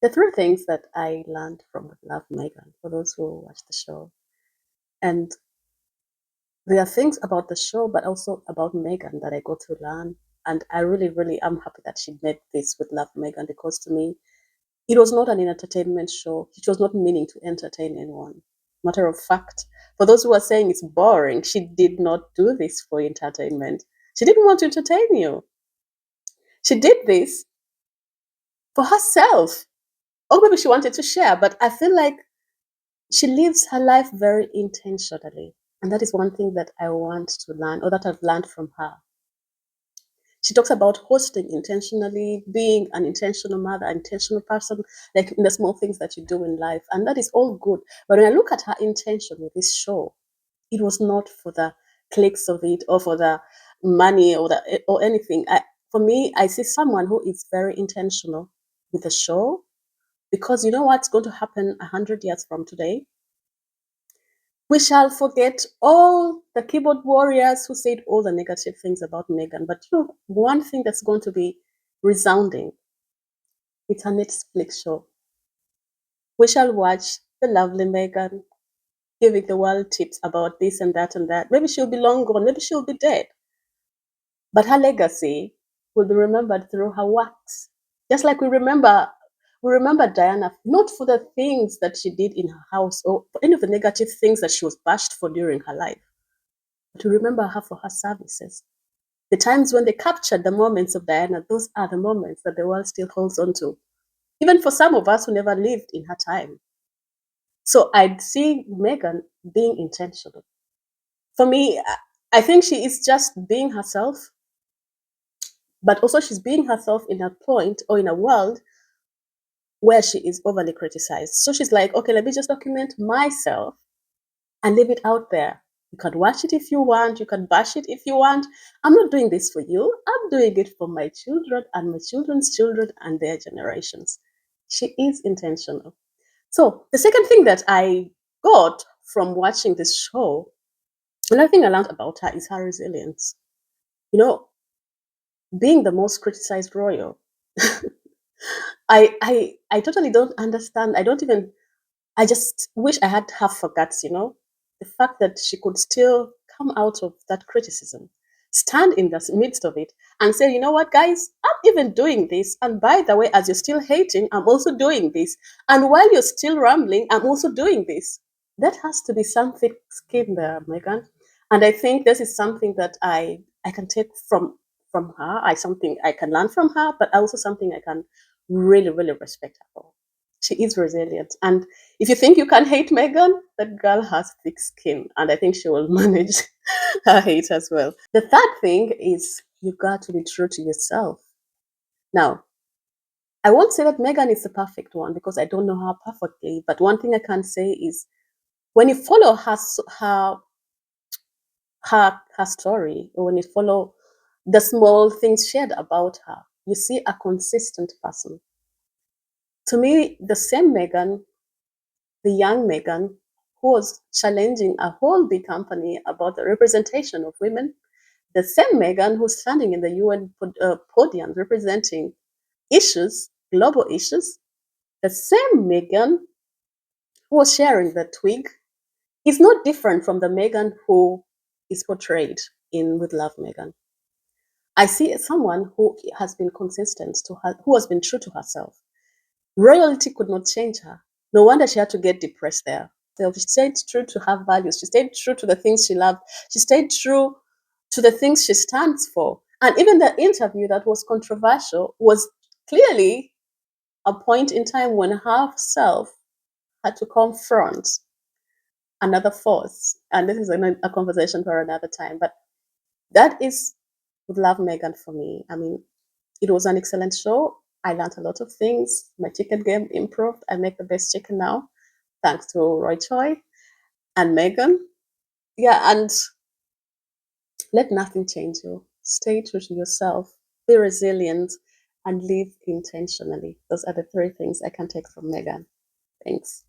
The three things that I learned from With Love Megan, for those who watch the show, and there are things about the show, but also about Megan that I got to learn. And I really, really am happy that she made this With Love Megan, because to me, it was not an entertainment show. It was not meaning to entertain anyone. Matter of fact, for those who are saying it's boring, she did not do this for entertainment. She didn't want to entertain you. She did this for herself. Or maybe she wanted to share, but I feel like she lives her life very intentionally. And that is one thing that I want to learn, or that I've learned from her. She talks about hosting intentionally, being an intentional mother, an intentional person, like in the small things that you do in life. And that is all good. But when I look at her intention with this show, it was not for the clicks of it or for the money or anything. For me, I see someone who is very intentional with the show, because you know what's going to happen 100 years from today? We shall forget all the keyboard warriors who said all the negative things about Meghan. But you know, one thing that's going to be resounding, it's a Netflix show. We shall watch the lovely Meghan giving the world tips about this and that and that. Maybe she'll be long gone, maybe she'll be dead. But her legacy will be remembered through her works. Just like we remember Diana, not for the things that she did in her house or for any of the negative things that she was bashed for during her life, but we remember her for her services. The times when they captured the moments of Diana, those are the moments that the world still holds on to, even for some of us who never lived in her time. So I'd see Meghan being intentional. For me, I think she is just being herself, but also she's being herself in a point or in a world where she is overly criticized. So she's like, okay, let me just document myself and leave it out there. You can watch it if you want, you can bash it if you want. I'm not doing this for you. I'm doing it for my children and my children's children and their generations. She is intentional. So the second thing that I got from watching this show, another thing I learned about her is her resilience. You know, being the most criticized royal, I totally don't understand. I just wish I had half her guts, the fact that she could still come out of that criticism, stand in the midst of it, and say, you know what, guys, I'm even doing this. And by the way, as you're still hating, I'm also doing this. And while you're still rambling, I'm also doing this. That has to be some thick skin there, Megan. And I think this is something that I can take from her. Something I can learn from her, but also something I can really, really respect her for. She is resilient. And if you think you can hate Megan, that girl has thick skin, and I think she will manage her hate as well. The third thing is you got to be true to yourself. Now, I won't say that Megan is the perfect one because I don't know her perfectly, but one thing I can say is when you follow her story, or when you follow the small things shared about her, you see a consistent person. To me, the same Megan, the young Meghan, who was challenging a whole big company about the representation of women, the same Meghan who's standing in the UN podium representing issues, global issues, the same Meghan who was sharing the twig is not different from the Meghan who is portrayed in With Love Meghan. I see someone who has been consistent to her, who has been true to herself. Royalty could not change her. No wonder she had to get depressed there. So she stayed true to her values. She stayed true to the things she loved. She stayed true to the things she stands for. And even the interview that was controversial was clearly a point in time when herself had to confront another force. And this is a conversation for another time. But that is With Love Megan for me. I mean, it was an excellent show. I learned a lot of things. My chicken game improved. I make the best chicken now, thanks to Roy Choi and Megan. Yeah, and let nothing change you. Stay true to yourself, be resilient, and live intentionally. Those are the three things I can take from Megan. Thanks.